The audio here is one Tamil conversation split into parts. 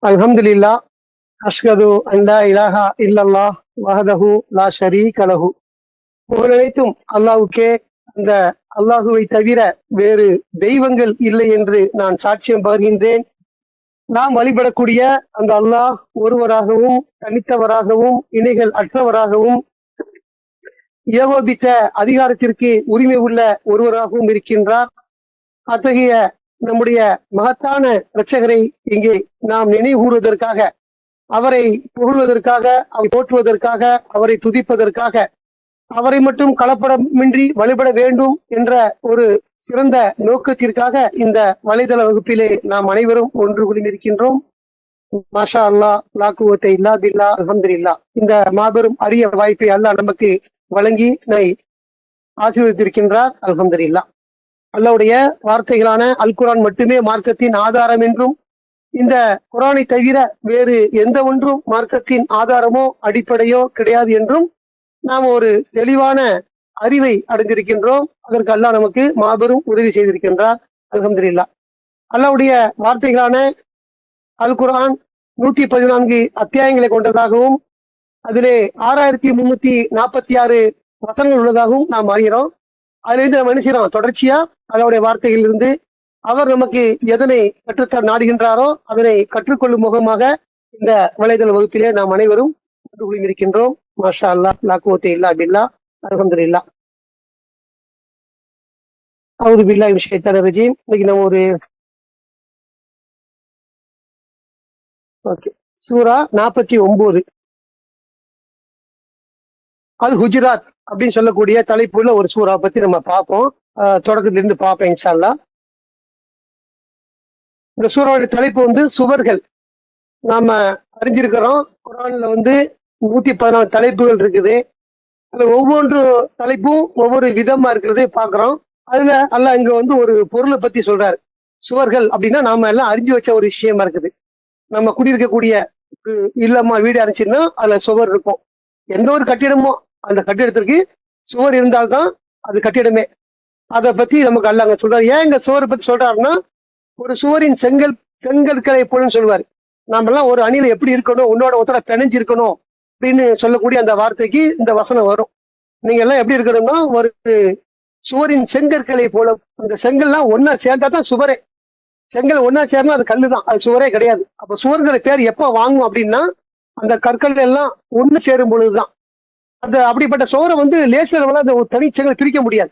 அல்ஹம்துலில்லாஹ் அஷ்ஹது அன் லா இலாஹா இல்லல்லாஹ் வஹ்தஹு லா ஷரீக லஹு. புகழனைத்தும் அல்லாஹ்வுக்கே. அந்த அல்லாஹுவை தவிர வேறு தெய்வங்கள் இல்லை என்று நான் சாட்சியம் பகர்கின்றேன். நாம் வழிபடக்கூடிய அந்த அல்லாஹ் ஒருவராகவும் தனித்தவராகவும் இணைகள் அற்றவராகவும் ஏகோபித்த அதிகாரத்திற்கு உரிமை உள்ள ஒருவராகவும் இருக்கின்றார். அத்தகைய நம்முடைய மகத்தான இரட்சகரை இங்கே நாம் நினைவு கூறுவதற்காக, அவரை புகழ்வதற்காக, அவரை போற்றுவதற்காக, அவரை துதிப்பதற்காக, அவரை மட்டும் கலப்படமின்றி வழிபட வேண்டும் என்ற ஒரு சிறந்த நோக்கத்திற்காக இந்த வலைதள வகுப்பிலே நாம் அனைவரும் ஒன்று குழுமிருக்கின்றோம். மாஷா அல்லாஹ், லா குவத்த இல்லா பில்லா, அல்ஹம்துலில்லாஹ். இந்த மாபெரும் அரிய வாய்ப்பை அல்லாஹ் நமக்கு வழங்கி ஆசீர்வதித்திருக்கின்றார். அல்ஹம்துலில்லாஹ். அல்லாஹ்வுடைய வார்த்தைகளான அல் குர்ஆன் மட்டுமே மார்க்கத்தின் ஆதாரம் என்றும், இந்த குர்ஆனை தவிர வேறு எந்த ஒன்றும் மார்க்கத்தின் ஆதாரமோ அடிப்படையோ கிடையாது என்றும் நாம் ஒரு தெளிவான அறிவை அடைந்திருக்கின்றோம். அதற்கு அல்லாஹ் நமக்கு மாபெரும் உதவி செய்திருக்கின்றார். அல்ஹம்துலில்லாஹ். அல்லாஹ்வுடைய வார்த்தைகளான அல் குர்ஆன் 114 அத்தியாயங்களை கொண்டதாகவும் அதிலே 6346 வசனங்கள் உள்ளதாகவும் நாம் அறிகிறோம். அதிலிருந்து நம்ம என்ன செய்யறோம், தொடர்ச்சியா அவருடைய வார்த்தைகளிலிருந்து அவர் நமக்கு எதனை கற்றுத்தர நாடுகின்றாரோ அதனை கற்றுக்கொள்ளும் முகமாக இந்த வலைதள வகுப்பிலே நாம் அனைவரும் ஒன்று குழுமிருக்கின்றோம். மாஷா அல்லாஹ், லா குவத்த இல்லா பில்லாஹ், அல்ஹம்துலில்லாஹ். அவுது பில்லாஹி மினஷ் ஷைத்தானிர் ரஜீம். இன்னைக்கு நம்ம ஒரு சூரா 49 அல் ஹுஜராத் அப்படின்னு சொல்லக்கூடிய தலைப்புள்ள ஒரு சூறா பத்தி நம்ம பார்ப்போம். தொடக்கத்திலிருந்து பார்ப்போம் இன்ஷா அல்லாஹ். இந்த சூறாவுடைய தலைப்பு சுவர்கள். நாம அறிஞ்சிருக்கிறோம், குர்ஆன்ல 114 தலைப்புகள் இருக்குது. அதுல ஒவ்வொன்று தலைப்பும் ஒவ்வொரு விதமா இருக்கிறதே பாக்குறோம். அதுல அல்லாஹ் இங்க ஒரு பொருளை பத்தி சொல்றாரு. சுவர்கள் அப்படின்னா நாம எல்லாம் அறிஞ்சு வச்ச ஒரு விஷயமா இருக்குது. நம்ம குடியிருக்கக்கூடிய இல்லமா வீடு அரைச்சுன்னா அதுல சுவர் இருக்கும். எந்த ஒரு கட்டிடமோ அந்த கட்டிடத்திற்கு சுவர் இருந்தால்தான் அது கட்டிடமே. அதை பத்தி நமக்கு அல்லாஹ் அங்க சொல்றாரு. ஏன் இங்க சுவரை பத்தி சொல்றாருன்னா, ஒரு சுவரின் செங்கற்களை போலன்னு சொல்லுவாரு. நாம எல்லாம் ஒரு அணில எப்படி இருக்கணும், உன்னோட ஒருத்தர பிணைஞ்சு இருக்கணும் அப்படின்னு சொல்லக்கூடிய அந்த வார்த்தைக்கு இந்த வசனம் வரும். நீங்க எல்லாம் எப்படி இருக்கணும்னா ஒரு சுவரின் செங்கற்களை போல. அந்த செங்கல்லாம் ஒன்னா சேர்ந்தா தான் சுவரே. செங்கல் ஒன்னா சேர்ந்தா அது கல்லுதான், அது சுவரே கிடையாது. அப்ப சுவர்கிற பேர் எப்ப வாங்கும் அப்படின்னா, அந்த கற்கள் எல்லாம் ஒண்ணு சேரும் பொழுதுதான். அந்த அப்படிப்பட்ட சுவரை லேசர் அந்த ஒரு தனி செங்கல் பிரிக்க முடியாது.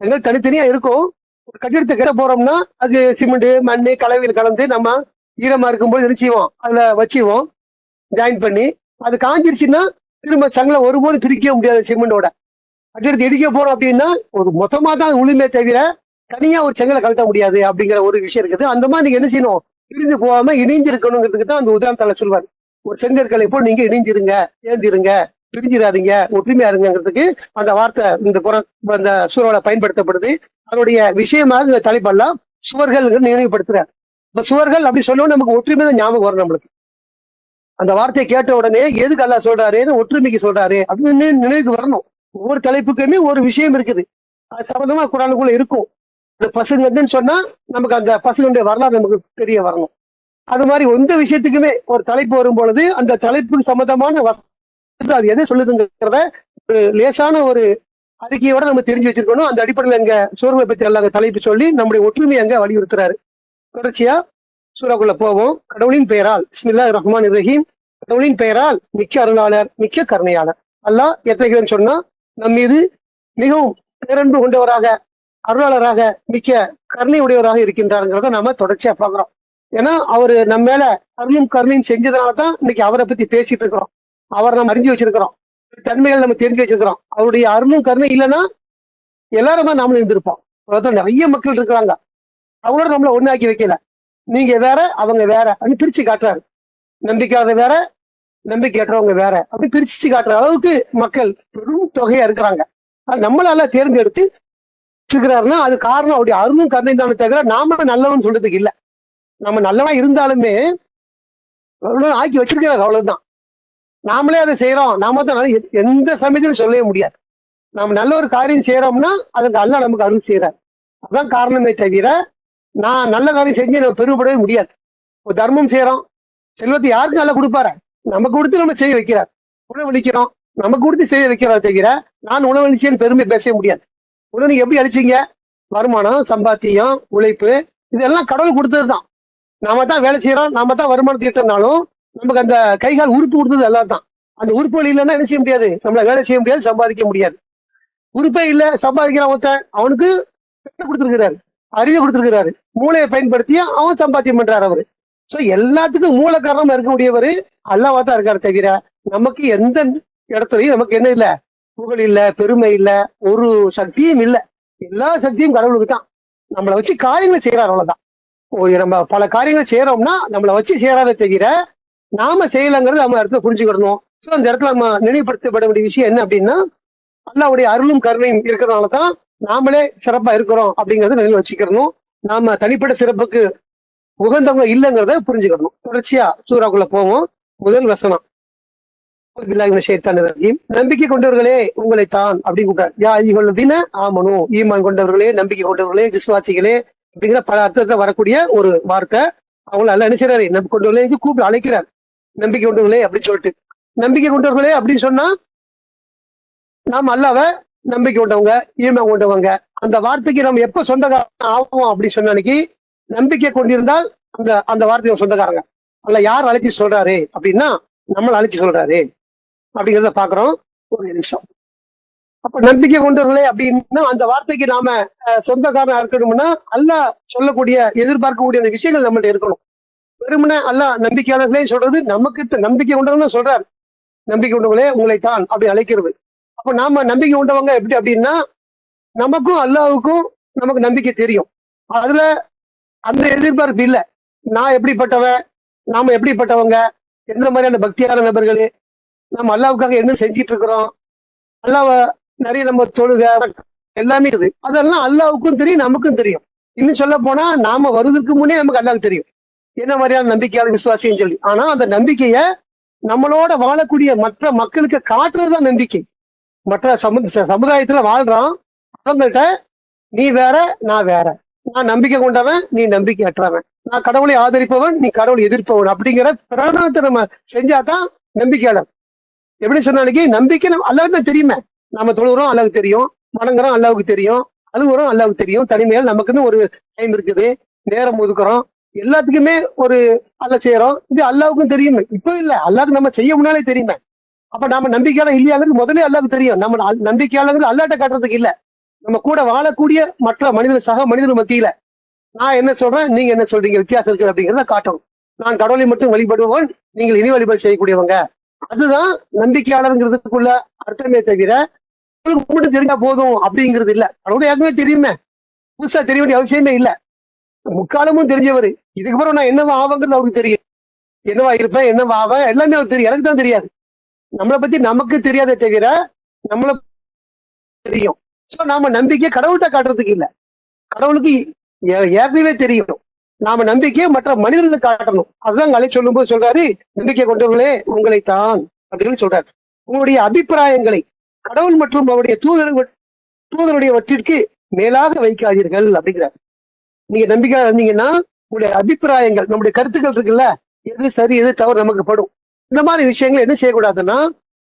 செங்கல் தனித்தனியா இருக்கும். ஒரு கட்டிடத்தை கட்ட போறோம்னா அது சிமெண்ட் மண்ணு கலவையில் கலந்து நம்ம ஈரமா இருக்கும்போது என்ன செய்வோம், அதுல வச்சுவோம் ஜாயின் பண்ணி. அது காஞ்சிருச்சுன்னா திரும்ப செங்கலை ஒருபோது பிரிக்க முடியாது. சிமெண்டோட கட்டிடத்தை இடிக்க போறோம் அப்படின்னா ஒரு மொத்தமா தான் உளுமே தவிர தனியா ஒரு செங்கலை கழட்ட முடியாது அப்படிங்கிற ஒரு விஷயம் இருக்குது. அந்த மாதிரி நீங்க என்ன செய்யணும், பிரிந்து போகாம இணைந்து இருக்கணுங்கிறதுக்கு தான் அந்த உதாரணத்தால சொல்வார். ஒரு செங்கற்களை போல் நீங்க இணைந்திருங்க, சேர்ந்திருங்க, பிரிஞ்சிடாதீங்க, ஒற்றுமையா இருங்கிறதுக்கு அந்த வார்த்தை இந்த சூறாவோட பயன்படுத்தப்படுது. அதனுடைய விஷயமாக இந்த தலைப்பெல்லாம் சுவர்கள் நினைவுபடுத்துறார். இப்ப சுவர்கள் அப்படி சொல்லவும் நமக்கு ஒற்றுமை தான் ஞாபகம் வரும். நம்மளுக்கு அந்த வார்த்தையை கேட்ட உடனே எதுக்கு அல்லாஹ் சொல்றாரு, ஒற்றுமைக்கு சொல்றாரு அப்படின்னு நினைவுக்கு வரணும். ஒவ்வொரு தலைப்புக்குமே ஒரு விஷயம் இருக்குது, அது சம்பந்தமா குர்ஆனுக்குள்ள இருக்கும். அந்த பசுங்கன்னு சொன்னா நமக்கு அந்த பசுங்களுடைய வரலாறு நமக்கு தெரிய வரணும். அது மாதிரி எந்த விஷயத்துக்குமே ஒரு தலைப்பு வரும் பொழுது அந்த தலைப்புக்கு சம்பந்தமான அது எதை சொல்லுதுங்கிறத ஒரு லேசான ஒரு அறிக்கையோட நம்ம தெரிஞ்சு வச்சிருக்கணும். அந்த அடிப்படையில் எங்க சூறாவை பற்றி அல்லாஹ் தலைப்பு சொல்லி நம்முடைய ஒற்றுமையை அங்க வலியுறுத்துறாரு. தொடர்ச்சியா சூறாக்குள்ள போவோம். கடவுளின் பெயரால், பிஸ்மில்லாஹிர் ரஹ்மானிர் ரஹீம். கடவுளின் பெயரால் மிக்க அருளாளர் மிக்க கருணையாளர். அல்லாஹ் எத்தகையவன் சொன்னா நம் மீது மிகவும் பேரன்பு கொண்டவராக, அருளாளராக, மிக்க கருணை உடையவராக இருக்கின்றாருங்கிறத நாம தொடர்ச்சியா பாக்குறோம். ஏன்னா அவரு நம்ம மேல அருளும் கருணையும் செஞ்சதுனாலதான் இன்னைக்கு அவரை பத்தி பேசிட்டு இருக்கிறோம். அவரை நம்ம அறிஞ்சு வச்சிருக்கிறோம், தன்மைகள் நம்ம தெரிஞ்சு வச்சிருக்கிறோம். அவருடைய அருளும் கருணை இல்லைன்னா எல்லாருமே நாமளும் இருந்திருப்போம். நிறைய மக்கள் இருக்கிறாங்க, அவங்களோட நம்மள ஒண்ணாக்கி வைக்கல. நீங்க வேற அவங்க வேற அப்படின்னு பிரிச்சு காட்டுறாரு. நம்பிக்கையாத வேற, நம்பிக்கையற்றவங்க வேற அப்படி பிரிச்சு காட்டுற அளவுக்கு மக்கள் பெரும் தொகையா இருக்கிறாங்க. நம்மளால தேர்ந்தெடுத்து வச்சுக்கிறாருன்னா அது காரணம் அவருடைய அருளும் கருணை தானே தவிர நாம நல்லவன் சொல்றதுக்கு இல்லை. நம்ம நல்லவா இருந்தாலுமே ஆக்கி வச்சிருக்கிறாரு, அவ்வளவுதான். நாமளே அதை செய்யறோம், நாம தான் எந்த சமயத்திலும் சொல்லவே முடியாது. நாம நல்ல ஒரு காரியம் செய்யறோம்னா அதுக்கு அல்லாஹ் நமக்கு அருள் செய்யறாரு. அதுதான் காரணமே தவிர நான் நல்ல காரியம் செஞ்சு நம்ம பெருமைப்படவே முடியாது. ஒரு தர்மம் செய்யறோம், செல்வத்தை யாருக்கும் நல்லா கொடுப்பாரு, நமக்கு கொடுத்து நம்ம செய்ய வைக்கிறார். உணவளிக்கிறோம், நமக்கு கொடுத்து செய்ய வைக்கிறார் தவிர நான் உணவளிச்சேன்னு பெருமை பேச முடியாது. உணவு நீங்க எப்படி அழிச்சீங்க? வருமானம், சம்பாத்தியம், உழைப்பு, இதெல்லாம் கடவுள் கொடுத்ததுதான். நாம தான் வேலை செய்யறோம், நாம தான் வருமானம் தீர்த்தனாலும் நமக்கு அந்த கைகால் உறுப்பு கொடுத்தது எல்லாம் தான். அந்த உறுப்புகள் இல்லைன்னா என்ன செய்ய முடியாது, நம்மள வேலை செய்ய முடியாது, சம்பாதிக்க முடியாது. உறுப்பே இல்ல, சம்பாதிக்கிறான் ஒருத்தன், அவனுக்கு கொடுத்துருக்கிறாரு, அறிவை கொடுத்துருக்கிறாரு, மூளையை பயன்படுத்தி அவன் சம்பாத்தியம் பண்றாரு அவரு. சோ எல்லாத்துக்கும் மூல காரணமா இருக்கக்கூடியவர் அல்லாஹ் தான் இருக்காரு தவிர நமக்கு எந்த இடத்துலயும் நமக்கு என்ன இல்ல, புகழ் இல்ல, பெருமை இல்ல, ஒரு சக்தியும் இல்ல. எல்லா சக்தியும் கடவுளுக்கு தான். நம்மளை வச்சு காரியங்களை செய்யறாரு, அவ்வளவுதான். நம்ம பல காரியங்களை செய்யறோம்னா நம்மளை வச்சு செய்யறாரே தவிர நாம செய்யலங்கிறது நம்ம இடத்துல புரிஞ்சுக்கிடணும். சோ அந்த இடத்துல நம்ம நினைவுபடுத்தப்பட வேண்டிய விஷயம் என்ன அப்படின்னா, அல்லாஹ்வுடைய அருளும் கருணையும் இருக்கிறதுனாலதான் நாமளே சிறப்பா இருக்கிறோம் அப்படிங்கறத நினைவு வச்சுக்கிறணும். நாம தனிப்பட்ட சிறப்புக்கு உகந்தவங்க இல்லைங்கிறத புரிஞ்சுக்கணும். தொடர்ச்சியா சூறாக்குள்ள போவோம். முதல் வசனம், நம்பிக்கை கொண்டவர்களே உங்களை தான் அப்படின்னு கூப்பிட்டார். யா ஐயுஹல்லதீன ஆமனு, ஈமான் கொண்டவர்களே, நம்பிக்கை கொண்டவர்களே, விசுவாசிகளே அப்படிங்கிற பல அர்த்தத்தை வரக்கூடிய ஒரு வார்த்தை. அவங்களை எல்லாம் என்ன செய்யறாரு, நம்பிக்கை கொண்டவர்களே கூப்பிட்டு அழைக்கிறார். நம்பிக்கை கொண்டவர்களே அப்படின்னு சொல்லிட்டு, நம்பிக்கை கொண்டவர்களே அப்படின்னு சொன்னா நாம் அல்லாஹ்வை நம்பிக்கை கொண்டவங்க, ஈமான் கொண்டவங்க. அந்த வார்த்தைக்கு நம்ம எப்ப சொந்தக்காரன் ஆகும் அப்படின்னு சொன்ன அன்னைக்கு, நம்பிக்கை கொண்டிருந்தால் அந்த அந்த வார்த்தையை சொந்தக்காரங்க. அல்ல யார் அழைச்சி சொல்றாரு அப்படின்னா நம்மளை அழைச்சி சொல்றாரு அப்படிங்கிறத பாக்குறோம். ஒரு நிமிஷம். அப்ப நம்பிக்கை கொண்டவர்களே அப்படின்னா அந்த வார்த்தைக்கு நாம சொந்தக்காரனா இருக்கணும்னா அல்லாஹ் சொல்லக்கூடிய எதிர்பார்க்கக்கூடிய அந்த விஷயங்கள் நம்மள்ட்ட இருக்கணும். வெறுமனே அல்லாஹ் நம்பிக்கையாளர்களே சொல்றது, நமக்கு நம்பிக்கை கொண்டவங்க சொல்றாரு, நம்பிக்கை கொண்டவங்களே உங்களை தான் அப்படி அழைக்கிறது. அப்ப நாம நம்பிக்கை கொண்டவங்க எப்படி அப்படின்னா, நமக்கும் அல்லாஹ்வுக்கும் நமக்கு நம்பிக்கை தெரியும். அதுல அந்த எதிர்பார்ப்பு இல்லை. நான் எப்படிப்பட்டவன், நாம எப்படிப்பட்டவங்க, எந்த மாதிரியான பக்தியான நபர்களே, நம்ம அல்லாஹ்வுக்காக என்ன செஞ்சிட்டு இருக்கிறோம், அல்லாஹ்வை நிறைய நம்ம தொழுக எல்லாமே இருக்குது. அதெல்லாம் அல்லாஹ்வுக்கும் தெரியும், நமக்கும் தெரியும். இன்னும் சொல்ல போனா நாம வருவதற்கு முன்னே நமக்கு அல்லாஹ்வுக்கு தெரியும் என்ன மாதிரியான நம்பிக்கையான விசுவாசின்னு சொல்லி. ஆனா அந்த நம்பிக்கைய நம்மளோட வாழக்கூடிய மற்ற மக்களுக்கு காட்டுறதுதான் நம்பிக்கை. மற்ற சமுதாயத்துல வாழ்றான், அவங்கள்ட்ட நீ வேற நான் வேற, நான் நம்பிக்கை கொண்டவன் நீ நம்பிக்கை அற்றவன், நான் கடவுளை ஆதரிப்பவன் நீ கடவுளை எதிர்ப்பவன் அப்படிங்கிற பிரகடனத்தை நம்ம செஞ்சாதான் நம்பிக்கையாளர். எப்படி சொன்னாலுக்கு நம்பிக்கை நம்ம அல்லாஹ்வுக்கு தான் தெரியுமே. நம்ம தொழுகிறோம் அல்லாஹ்வுக்கு தெரியும், வணங்குறோம் அல்லாஹ்வுக்கு தெரியும், அழுகுறோம் அல்லாஹ்வுக்கு தெரியும், தனிமையில் நமக்குன்னு ஒரு டைம் இருக்குது, நேரம் ஒதுக்குறோம், எல்லாத்துக்குமே ஒரு அல்ல செய்யறோம். இது அல்லாஹ்வுக்கும் தெரியுமே. இப்போ இல்ல, அல்லாஹ்வுக்கு நம்ம செய்ய முன்னாலே தெரியுமே. அப்ப நாம நம்பிக்கையாளர் இல்லையாங்கிறது முதலே அல்லாஹ்வுக்கு தெரியும். நம்ம நம்பிக்கையாளர்கள் அல்லாஹ்ட்ட காட்டுறதுக்கு இல்ல, நம்ம கூட வாழக்கூடிய மற்ற மனிதர், சக மனிதர் மத்தியில நான் என்ன சொல்றேன், நீங்க என்ன சொல்றீங்க, வித்தியாசம் இருக்குது அப்படிங்கிறத காட்டணும். நான் கடவுளை மட்டும் வழிபடுவன், நீங்கள் இனி வழிபாடு செய்யக்கூடியவங்க. அதுதான் நம்பிக்கையாளருங்கிறதுக்குள்ள அர்த்தமே தவிர உங்களுக்கு மட்டும் தெரிஞ்சா போதும் அப்படிங்கிறது இல்ல. கடவுளை யாருமே தெரியுமே, புதுசா தெரிய வேண்டிய அவசியமே இல்ல. முக்காலமும் தெரிஞ்சவர், இதுக்கப்புறம் நான் என்னவா ஆவங்கிறது அவருக்கு தெரியும். என்னவா இருப்பேன், என்னவா ஆவேன், எல்லாமே அவருக்கு தெரியும். எனக்கு தான் தெரியாது. நம்மளை பத்தி நமக்கு தெரியாதே தவிர நம்மள தெரியும். சோ நாம நம்பிக்கை கடவுள்கிட்ட காட்டுறதுக்கு இல்ல, கடவுளுக்கு ஏற்கனவே தெரியும். நாம நம்பிக்கையை மற்ற மனிதர்களுக்கு காட்டணும். அதுதான் அலை சொல்லும் போது சொல்றாரு, நம்பிக்கை கொண்டவர்களே உங்களை தான் அப்படின்னு சொல்றாரு. உங்களுடைய அபிப்பிராயங்களை கடவுள் மற்றும் அவருடைய தூதருடைய வற்றிற்கு மேலாக வைக்காதீர்கள் அப்படிங்கிறார். நீங்க நம்பிக்கை இருந்தீங்கன்னா உங்களுடைய அபிப்பிராயங்கள், நம்முடைய கருத்துக்கள் இருக்குல்ல, எது சரி எது தவறு நமக்கு படும். இந்த மாதிரி விஷயங்கள் என்ன செய்யக்கூடாதுன்னா,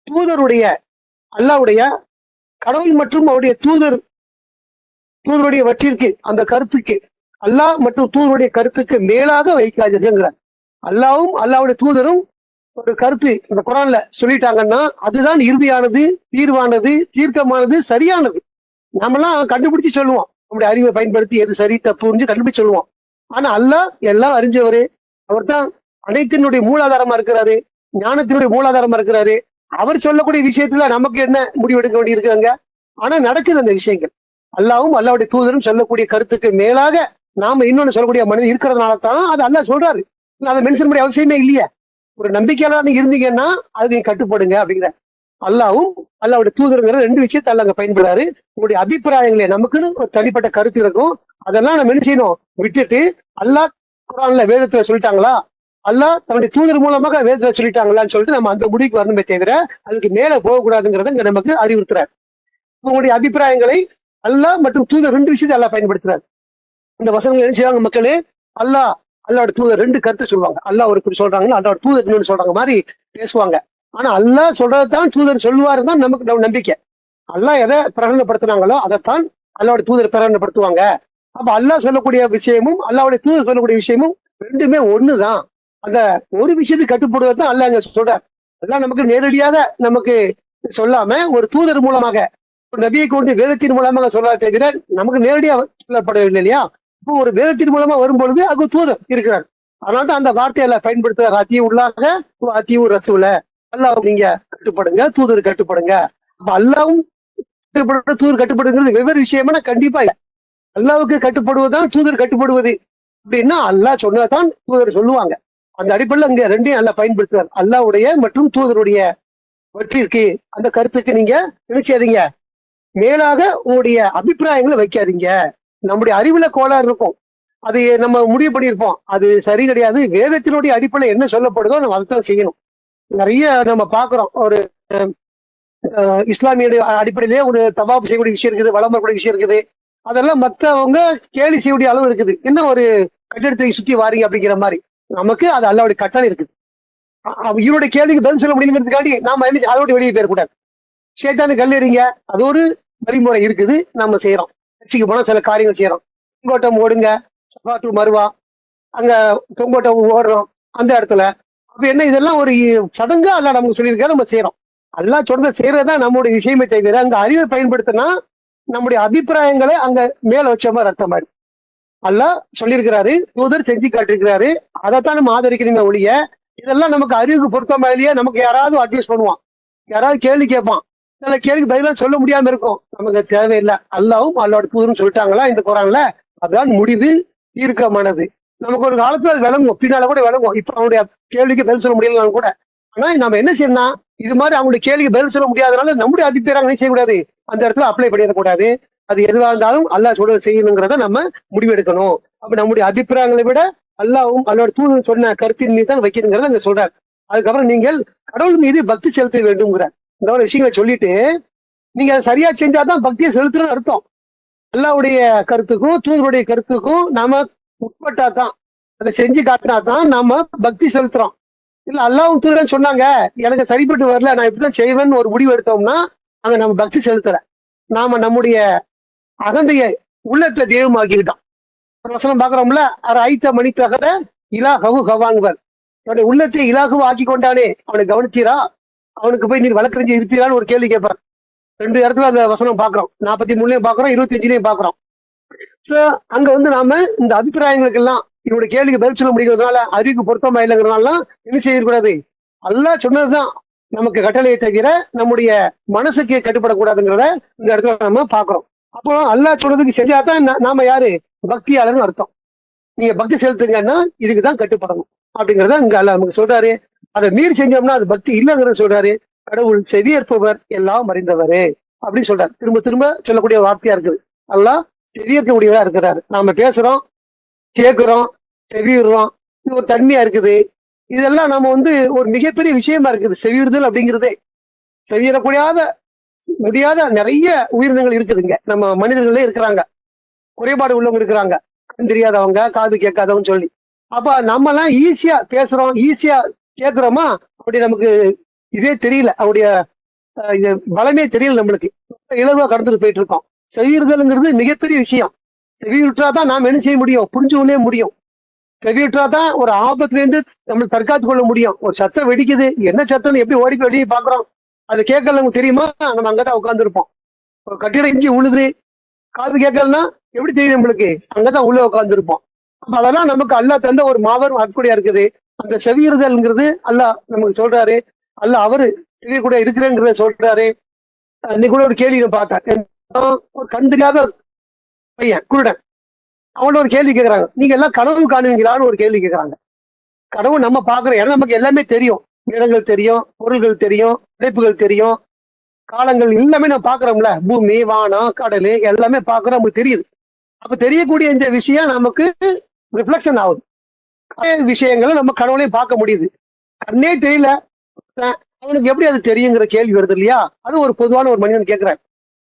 தூதருடைய அல்லாஹ்வுடைய கடவுள் மற்றும் அவருடைய தூதருடைய வற்றிற்கு, அந்த கருத்துக்கு, அல்லாஹ் மற்றும் தூதருடைய கருத்துக்கு மேலாக வைக்காதீர்கள். அல்லாஹ்வும் அல்லாஹ்வுடைய தூதரும் ஒரு கருத்து இந்த குர்ஆன்ல சொல்லிட்டாங்கன்னா அதுதான் இறுதியானது, தீர்வானது, தீர்க்கமானது, சரியானது. நாமெல்லாம் கண்டுபிடிச்சு சொல்லுவோம், நம்முடைய அறிவை பயன்படுத்தி எது சரி தப்புன்னு கண்டுபிடிச்சு சொல்லுவோம். ஆனா அல்லாஹ் எல்லாம் அறிஞ்சவரு, அவர் தான் அனைத்தினுடைய மூலாதாரமா இருக்கிறாரு, ஞானத்தினுடைய மூலாதாரமா இருக்கிறாரு. அவர் சொல்லக்கூடிய விஷயத்துல நமக்கு என்ன முடிவெடுக்க வேண்டி இருக்குங்க? ஆனா நடக்குது அந்த விஷயங்கள். அல்லாஹ்வும் அல்லாஹ்வுடைய தூதரும் சொல்லக்கூடிய கருத்துக்கு மேலாக நாம இன்னொன்னு சொல்லக்கூடிய மனிதன் இருக்கிறதுனால தான் அது அல்லாஹ் சொல்றாரு. அதை மென்ஷன் பண்ணி அவசியமே இல்லையே. ஒரு நம்பிக்கையாளர் நீங்க இருந்தீங்கன்னா அது நீங்க கட்டுப்படுங்க அப்படிங்கிற. அல்லாஹ்வும் அல்லாஹ்வுடைய தூதருங்கிற ரெண்டு விஷயத்தை அல்லாஹ் பயன்படுறாரு. உங்களுடைய அபிப்பிராயங்களே, நமக்குன்னு ஒரு தனிப்பட்ட கருத்து இருக்கும், அதெல்லாம் நம்ம என்ன செய்யணும், விட்டுட்டு அல்லாஹ் குர்ஆன்ல வேதத்துல சொல்லிட்டாங்களா, அல்லாஹ் தன்னுடைய தூதர் மூலமாக வேதத்துல சொல்லிட்டாங்களான்னு சொல்லிட்டு நம்ம அந்த முடிவுக்கு வரணுமே தவிர அதுக்கு மேல போகக்கூடாதுங்கிறத இங்க நமக்கு அறிவுறுத்துறாரு. உங்களுடைய அபிப்பிராயங்களை அல்லாஹ் மற்றும் தூதர் ரெண்டு விஷயத்தை அல்லாஹ் பயன்படுத்துறாரு. இந்த வசனங்கள் என்ன செய்வாங்க மக்களே, அல்லாஹ் அல்லாவோட தூதர் ரெண்டு கருத்து சொல்லுவாங்க. அல்லாஹ் ஒரு இப்படி சொல்றாங்க, அல்லாவோட தூதர் இன்னொன்னு சொல்றாங்க மாதிரி பேசுவாங்க. ஆனா அல்லாஹ் சொல்றதுதான் தூதர் சொல்லுவாரு தான் நமக்கு நம்பிக்கை. அல்லாஹ் எதை பிரகடனப்படுத்தினாங்களோ அதைத்தான் அல்லாவோட தூதர் பிரகடனப்படுத்துவாங்க. அப்ப அல்லாஹ் சொல்லக்கூடிய விஷயமும் அல்லாவுடைய தூதர் சொல்லக்கூடிய விஷயமும் ரெண்டுமே ஒண்ணுதான். அந்த ஒரு விஷயத்துக்கு கட்டுப்படுவதுதான் அல்லாஹ் அங்க சொல்றார். அதெல்லாம் நமக்கு நேரடியாக நமக்கு சொல்லாம ஒரு தூதர் மூலமாக ஒரு நபியை கொண்டு வேதத்தின் மூலமாக சொல்லாத தவிர நமக்கு நேரடியாக சொல்லப்படவில்லை இல்லையா? இப்போ ஒரு வேதத்தின் மூலமா வரும்பொழுது அது தூதர் இருக்கிறார். அதனால்தான் அந்த வார்த்தையில பயன்படுத்துற அத்திய உள்ளாக அத்திய ரசூல அல்லாஹ் நீங்க கட்டுப்படுங்க, தூதர் கட்டுப்படுங்க. அப்ப அல்லாவும் கட்டுப்படுற தூதர் கட்டுப்படுங்கிறது வெவ்வேறு விஷயமா கண்டிப்பா இல்லை. அல்லாவுக்கு கட்டுப்படுவதுதான் தூதர் கட்டுப்படுவது அப்படின்னா அல்லாஹ் சொன்னதான் தூதர் சொல்லுவாங்க. அந்த அடிப்படையில் அங்க ரெண்டையும் நல்லா பயன்படுத்துறார். அல்லாவுடைய மற்றும் தூதருடைய வெற்றிற்கு அந்த கருத்துக்கு நீங்க நினைச்சாதீங்க, மேலாக உங்களுடைய அபிப்பிராயங்களை வைக்காதீங்க. நம்முடைய அறிவுல கோளாறு இருக்கும், அது நம்ம முடிவு பண்ணியிருப்போம், அது சரி கிடையாது. வேதத்தினுடைய அடிப்படையில் என்ன சொல்லப்படுதோ நம்ம அதைத்தான் செய்யணும். நிறைய நம்ம பாக்குறோம், ஒரு இஸ்லாமிய அடிப்படையிலேயே ஒரு தவாப் செய்யக்கூடிய விஷயம் இருக்குது, வளம் வரக்கூடிய விஷயம் இருக்குது. அதெல்லாம் மற்றவங்க கேலி செய்யக்கூடிய அளவு இருக்குது. என்ன ஒரு கட்டிடத்தை சுத்தி வாரீங்க அப்படிங்கிற மாதிரி. நமக்கு அது அல்லாவுடைய கட்டளை இருக்குது. இவருடைய கேள்விக்கு பதில் சொல்ல முடியுங்கிறதுக்காண்டி நாம அதோட வெளியே போயிடக்கூடாது. சேத்தானு கல்லறிங்க, அது ஒரு வழிமுறை இருக்குது, நம்ம செய்யறோம். கட்சிக்கு போனா சில காரியங்கள் செய்யறோம். தொங்கோட்டம் ஓடுங்க, சபா டு மருவா, அங்க தொங்கோட்டம் ஓடுறோம் அந்த இடத்துல. அப்ப என்ன, இதெல்லாம் ஒரு சடங்கா அல்ல நமக்கு சொல்லியிருக்காரு, நம்ம செய்யறோம். எல்லாம் சொல்றத செய்யறதா நம்முடைய விஷயமே தவிர அங்க அறிவை பயன்படுத்தினா நம்முடைய அபிப்பிராயங்களை அங்க மேல வச்ச மாதிரி அர்த்தம் ஆயிடும். அல்லாஹ் சொல்லியிருக்கிறாரு, தூதர் செஞ்சு காட்டிருக்கிறாரு, அதைத்தான் நம்ம ஆதரிக்கிறீங்க ஒழிய இதெல்லாம் நமக்கு அறிவுக்கு பொருத்தமா இல்லையா? நமக்கு யாராவது அட்வைஸ் பண்ணுவான், யாராவது கேள்வி கேட்பான், சில கேள்விக்கு பதிலாக சொல்ல முடியாம இருக்கும். நமக்கு தேவையில்லை. அல்லாவும் அல்லாவோட தூதரும் சொல்லிட்டாங்களா இந்த குரான்ல, அதான் முடிவு தீர்க்கமானது. நமக்கு ஒரு காலத்துல அது விளங்கும், பின்னால கூட விளங்கும். இப்ப அவனுடைய கேள்விக்கு பதில் சொல்ல முடியலன்னு கூட. ஆனா நம்ம என்ன செய்யணும், இது மாதிரி அவங்களுடைய கேள்விக்கு பதில் சொல்ல முடியாதனால நம்முடைய அபிப்பிராயம் செய்யக்கூடாது, அந்த இடத்துல அப்ளை பண்ணிடக்கூடாது. அது எதுவாக இருந்தாலும் அல்லாஹ் சொல்றது செய்யணுங்கிறத நம்ம முடிவெடுக்கணும். அப்ப நம்முடைய அபிப்பிராயங்களை விட அல்லாவும் அல்லாவோட தூதர் சொன்ன கருத்தின் மீது தான் வைக்கணுங்கிறத அங்க சொல்றாரு. அதுக்கப்புறம் நீங்கள் கடவுள் மீது பக்தி செலுத்த வேண்டும்ங்கிறார். இந்த மாதிரி விஷயங்களை சொல்லிட்டு நீங்க அதை சரியா செஞ்சாதான் பக்தியை செலுத்துறன்னு அர்த்தம். அல்லாவுடைய கருத்துக்கும் தூதருடைய கருத்துக்கும் நாம உட்பட்டா தான், அதை செஞ்சு காட்டினா தான் நாம பக்தி செலுத்துறோம். இல்ல அல்லாவும் தூதர் சொன்னாங்க எனக்கு சரிப்பட்டு வரல, நான் இப்படிதான் செய்வேன்னு ஒரு முடிவு எடுத்தோம்னா அங்க நம்ம பக்தி செலுத்தல. நாம நம்முடைய அகந்தைய உள்ளத்தை தெய்வமாக்கிக்கிட்டோம். வசனம் பாக்குறோம்ல, ஐத்த மணி தகத இலா ஹவு ஹவாங்குவர், அவனுடைய உள்ளத்தை இலாகுவா ஆக்கி கொண்டானே அவனை கவனிச்சீரா, அவனுக்கு போய் நீர் வழக்கறிஞ்சு இருப்பீரான்னு ஒரு கேள்வி கேட்பார். ரெண்டு இடத்துல அந்த வசனம் பாக்குறோம், 43லயும் பாக்குறோம், 25லயும் பாக்குறோம். அங்க வந்து நாம இந்த அபிப்பிராயங்களுக்கு எல்லாம் இவனுடைய கேள்விக்கு பதில் சொல்ல முடிகிறதுனால அறிவுக்கு பொருத்தமா இல்லைங்கிறதுனால என்ன செய்யக்கூடாது, அல்லாஹ் சொன்னதுதான் நமக்கு கட்டளையை தவிர நம்முடைய மனசுக்கு கட்டுப்படக்கூடாதுங்கிறத இந்த இடத்துல நம்ம பாக்குறோம். அப்போ அல்லாஹ் சொல்றதுக்கு செஞ்சாதான் நாம யாரு, பக்தியாளர்னு அர்த்தம். நீங்க பக்தி செலுத்துங்கன்னா இதுக்குதான் கட்டுப்படணும் அப்படிங்கறத இங்க அல்லாஹ் நமக்கு சொல்றாரு. அதை மீறி செஞ்சோம்னா அது பக்தி இல்லைங்கிறத சொல்றாரு. கடவுள் செவியேற்பவர் எல்லாம் அறிந்தவரு அப்படின்னு சொல்றாரு. திரும்ப திரும்ப சொல்லக்கூடிய வார்த்தையா இருக்குது. அல்லாஹ் செவியேற்கக்கூடியவரா இருக்கிறாரு. நாம பேசுறோம், கேட்கிறோம், செவியுறோம், இது ஒரு தன்மையா இருக்குது. இதெல்லாம் நம்ம வந்து ஒரு மிகப்பெரிய விஷயமா இருக்குது. செவியுறுதல் அப்படிங்கிறதே முடியாத நிறைய உயிரினங்கள் இருக்குதுங்க, நம்ம மனிதர்களே இருக்கிறாங்க, குறைபாடு உள்ளவங்க இருக்கிறாங்க, கண் தெரியாதவங்க, காது கேட்காதவங்க சொல்லி. அப்ப நம்ம எல்லாம் ஈஸியா பேசுறோம், ஈஸியா கேட்கிறோமா, அப்படி நமக்கு இதே தெரியல, அவருடைய இது பலமே தெரியல, நம்மளுக்கு இலகுவா கடந்துட்டு போயிட்டு இருக்கோம். செவியுறுதல்ங்கிறது மிகப்பெரிய விஷயம். செவியுற்றாதான் நாம் என்ன செய்ய முடியும், புரிஞ்சு கொள்ளே முடியும். செவியுற்றாதான் ஒரு ஆபத்துல இருந்து நம்ம தற்காத்து கொள்ள முடியும். ஒரு சத்தம் வெடிக்குது, என்ன சத்தம்னு எப்படி ஓடி வெளியே பாக்குறோம், அது கேட்கல நமக்கு தெரியுமா, நம்ம அங்கதான் உட்கார்ந்து இருப்போம். ஒரு கட்டிடம் இஞ்சி உழுது, காது கேட்கலன்னா எப்படி தெரியும் நம்மளுக்கு, அங்கதான் உள்ள உட்கார்ந்து இருப்போம். அப்ப அதெல்லாம் நமக்கு அல்லாஹ் தந்த ஒரு மாபெரும் அற்புடையா இருக்குது. அந்த செவியுறுதல்ங்கிறது அல்லாஹ் நமக்கு சொல்றாரு. அல்லாஹ் அவரு செவி கூட இருக்கிறேங்கிறத சொல்றாரு. இன்னைக்கு கூட ஒரு கேள்வி பார்த்தேன், ஒரு கண் தெரியாத பையன், குருடன், அவங்கள ஒரு கேள்வி கேட்கறாங்க, நீங்க எல்லாம் கனவு காணுவீங்களான்னு ஒரு கேள்வி கேட்கறாங்க. கனவு நம்ம பாக்குறோம், ஏன்னா நமக்கு எல்லாமே தெரியும், இடங்கள் தெரியும், பொருள்கள் தெரியும், படைப்புகள் தெரியும், காலங்கள் எல்லாமே நம்ம பாக்குறோம்ல, பூமி, வானம், கடல் எல்லாமே பாக்குறோம், நமக்கு தெரியுது. அப்ப தெரியக்கூடிய இந்த விஷயம் நமக்கு ரிஃப்ளெக்ஷன் ஆகுது. விஷயங்களை நம்ம கனவுலையும் பார்க்க முடியுது. கண்ணே தெரியல அவனுக்கு எப்படி அது தெரியுங்கிற கேள்வி வருது இல்லையா? அது ஒரு பொதுவான ஒரு மனிதன் கேட்கிறாரு.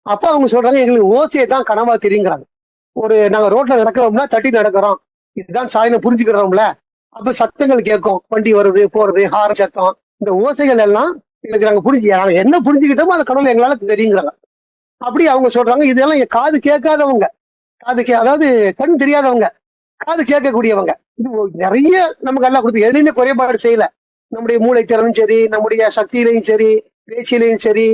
அப்ப அவங்க சொல்றாங்க, எங்களுக்கு ஓசையை தான் கனவா தெரியுங்கிறாங்க. நாங்க ரோட்ல நடக்கிறோம்னா தட்டி நடக்கிறோம், இதுதான் சாயனம் புரிஞ்சுக்கிறோம்ல. அப்ப சத்தங்கள் கேட்கும், வண்டி வருது போறது, ஹார சத்தம், இந்த ஓசைகள் எல்லாம் எனக்கு நாங்க நாங்க என்ன புரிஞ்சுக்கிட்டோமோ அது கடவுள் எங்களால தெரியுங்கிறாங்க. அப்படி அவங்க சொல்றாங்க. இதெல்லாம் காது கேட்காதவங்க, அதாவது கண் தெரியாதவங்க, காது கேட்கக்கூடியவங்க. இது நிறைய நமக்கு எல்லாம் கொடுத்து எதுலையுமே குறைபாடு செய்யல. நம்முடைய மூளை திறனும் சரி, நம்முடைய சக்தியிலையும் சரி, பேச்சிலையும் சரி,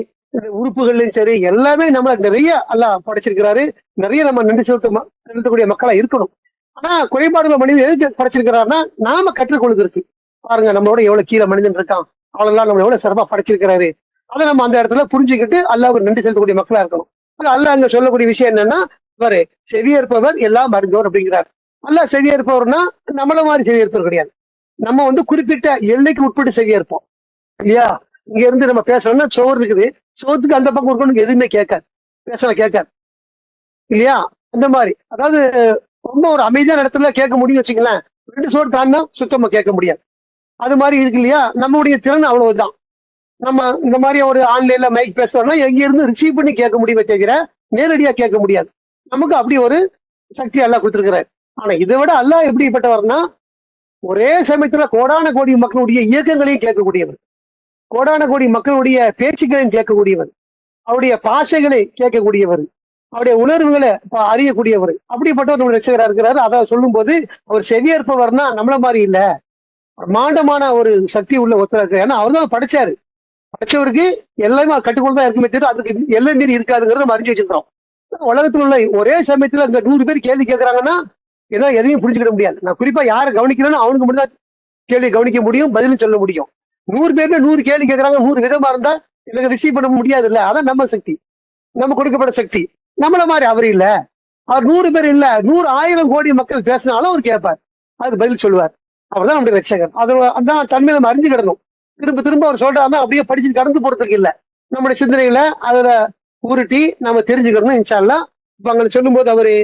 உறுப்புகள்லையும் சரி, எல்லாமே நம்ம நிறைய எல்லாம் படைச்சிருக்கிறாரு. நிறைய நம்ம நன்றி செலுத்தக்கூடிய மக்களா இருக்கணும். ஆனா குறைபாடுகள் மனிதன் எதுக்கு படைச்சிருக்கிறாருன்னா நாம கற்றுக்கொள்வதற்கு. பாருங்க நம்மளோட எவ்வளவு கீழே மனிதன் இருக்கான், அவ்வளவுலாம் நம்ம எவ்வளவு சிறப்பா படைச்சிருக்கிறாரு. அதை நம்ம அந்த இடத்துல புரிஞ்சுக்கிட்டு அல்லாஹ்வுக்கு நன்றி செலுத்தக்கூடிய மக்களா இருக்கணும். அல்லாஹ் அங்க சொல்லக்கூடிய விஷயம் என்னன்னா, இவரு செவியேற்பவர் எல்லாம் அறிந்தவர் அப்படிங்கிறார். அல்லாஹ் செவியேற்பவர்னா நம்மள மாதிரி செவியேற்பவர் கிடையாது. நம்ம குறிப்பிட்ட எல்லைக்கு உட்பட்டு செவியேற்போம் இல்லையா. இங்க இருந்து நம்ம பேசணும்னா சோறு இருக்குது, சோத்துக்கு அந்த பக்கம் இருக்கணும் எதுவுமே கேட்காது, பேசலாம் கேட்காது இல்லையா. அந்த மாதிரி அதாவது ரொம்ப ஒரு அமைதியான இடத்துல கேட்க முடியும்னு வச்சுங்களேன். 2 சோறு தாண்டா சுத்தமா கேட்க முடியாது. அது மாதிரி இருக்கு இல்லையா. நம்மளுடைய திறன் அவ்வளவுதான். நம்ம இந்த மாதிரி ஒரு ஆன்லைன்ல மைக் பேசுறோம்னா எங்க இருந்து ரிசீவ் பண்ணி கேட்க முடியுமே தவிர நேரடியா கேட்க முடியாது. நமக்கு அப்படி ஒரு சக்தி அல்லாஹ் கொடுத்திருக்கிறார். ஆனா இதை விட அல்லாஹ் எப்படிப்பட்டவர்னா, ஒரே சமயத்துல கோடான கோடி மக்களுடைய இயக்கங்களையும் கேட்கக்கூடியவர், கோடான கோடி மக்களுடைய பேச்சுக்களையும் கேட்கக்கூடியவர், அவருடைய பாஷைகளை கேட்கக்கூடியவர், அவருடைய உணர்வுகளை அறியக்கூடியவர். அப்படிப்பட்டவர் நம்ம ரட்சகரா இருக்கிறாரு. அதை சொல்லும் போது அவர் செவியேற்பவர்னா நம்மள மாதிரி இல்ல, பிரம்மாண்டமான ஒரு சக்தி உள்ள ஒருத்தர் இருக்காரு. ஏன்னா அவர் தான் படைச்சாரு. படைச்சவருக்கு எல்லாமே கட்டுக்கொண்டு தான் இருக்குமே தவிர அதுக்கு எல்லை மீறி இருக்காதுங்கிறத நம்ம அறிஞ்சு வச்சிருக்கிறோம். உலகத்துல உள்ள ஒரே சமயத்துல இந்த 100 பேர் கேள்வி கேட்கறாங்கன்னா எல்லாம் எதையும் புரிஞ்சுக்கிட முடியாது. நான் குறிப்பா யாரை கவனிக்கிறேன்னு அவனுக்கு மட்டும் தான் கேள்வி கவனிக்க முடியும், பதிலும் சொல்ல முடியும். 100 பேர்ல 100 கேள்வி கேட்கறாங்க, 100 விதமா இருந்தா எனக்கு ரிசீவ் பண்ண முடியாது இல்ல. அதான் நம்ம சக்தி, நம்ம கொடுக்கப்பட்ட சக்தி. நம்மள மாதிரி அவர் இல்ல. அவர் 100 பேர் இல்ல, 100,000 கோடி மக்கள் பேசினாலும் அவர் கேட்பார், அதுக்கு பதில் சொல்லுவார். அவர் தான் நம்முடைய ரட்சகர். அதான் தன்மை நம்ம அறிஞ்சுக்கிடணும். திரும்ப திரும்ப அவர் சொல்றாருன்னா அப்படியே படிச்சு கடந்து போறதுக்கு இல்ல, நம்முடைய சிந்தனைகளை அதுல உருட்டி நம்ம தெரிஞ்சுக்கணும் இன்ஷா அல்லாஹ். இப்ப அங்க சொல்லும் போது அவரு